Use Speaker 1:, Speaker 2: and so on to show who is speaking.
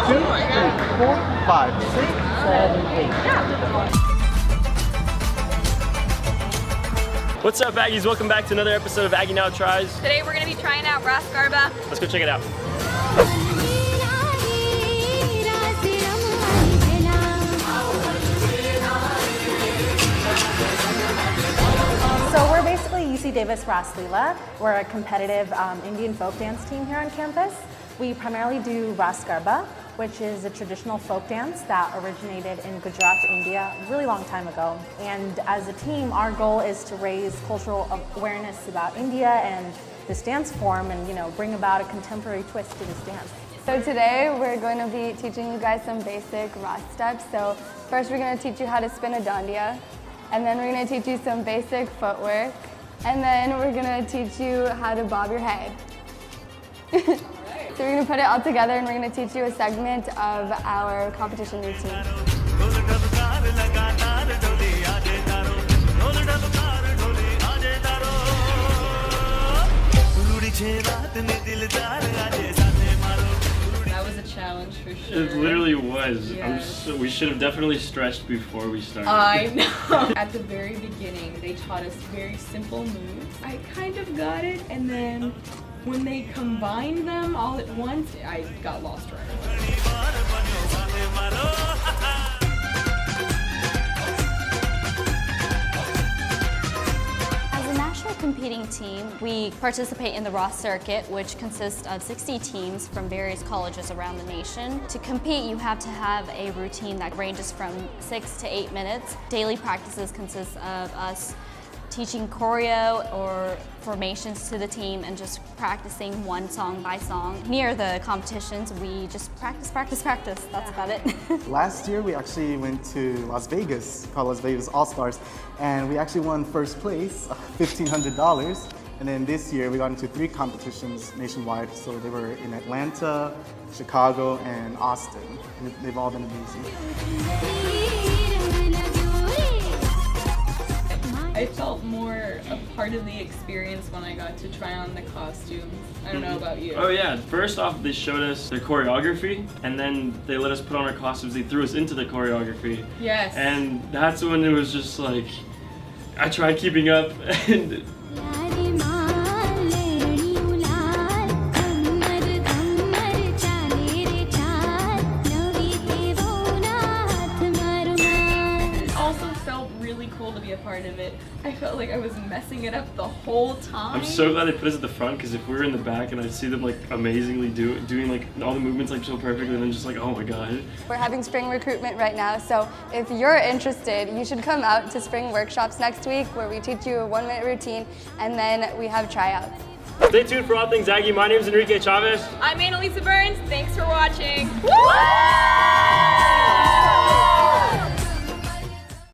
Speaker 1: 2, 3, 4, 5, 6, 7, 8.
Speaker 2: What's up, Aggies? Welcome back to another episode of Aggie Now Tries.
Speaker 3: Today we're going to be trying out Raas Garba.
Speaker 2: Let's go check it out.
Speaker 4: So we're basically UC Davis Rasleela. We're a competitive Indian folk dance team here on campus. We primarily do Raas Garba, which is a traditional folk dance that originated in Gujarat, India, a really long time ago. And as a team, our goal is to raise cultural awareness about India and this dance form and, bring about a contemporary twist to this dance.
Speaker 5: So today we're going to be teaching you guys some basic Raas steps. So first we're going to teach you how to spin a dandiya, and then we're going to teach you some basic footwork, and then we're going to teach you how to bob your head. So we're going to put it all together and we're going to teach you a segment of our competition routine.
Speaker 3: That was a challenge for sure.
Speaker 2: It literally was.
Speaker 3: Yes.
Speaker 2: We should have definitely stretched before we started.
Speaker 3: I know. At the very beginning, they taught us very simple moves. I kind of got it, and then when they combined them all at once, I got lost right away.
Speaker 6: As a national competing team, we participate in the Raas circuit, which consists of 60 teams from various colleges around the nation. To compete, you have to have a routine that ranges from 6 to 8 minutes. Daily practices consist of us teaching choreo or formations to the team and just practicing one song by song. Near the competitions, we just practice. That's about it.
Speaker 1: Last year, we actually went to Las Vegas, called Las Vegas All-Stars, and we actually won first place, $1,500. And then this year, we got into 3 competitions nationwide. So they were in Atlanta, Chicago, and Austin. And they've all been amazing.
Speaker 3: I felt more a part of the experience when I got to try on the costumes. I don't know about you.
Speaker 2: Oh yeah, first off they showed us their choreography and then they let us put on our costumes. They threw us into the choreography.
Speaker 3: Yes.
Speaker 2: And that's when it was just like, I tried keeping up and
Speaker 3: to be a part of it. I felt like I was messing it up the whole time.
Speaker 2: I'm so glad they put us at the front, because if we were in the back and I'd see them like amazingly doing like all the movements like so perfectly, and then just like, oh my god.
Speaker 5: We're having spring recruitment right now, so if you're interested, you should come out to spring workshops next week where we teach you a 1-minute routine and then we have tryouts.
Speaker 2: Stay tuned for all things Aggie. My name is Enrique Chavez.
Speaker 3: I'm Analisa. Thanks for watching. Woo!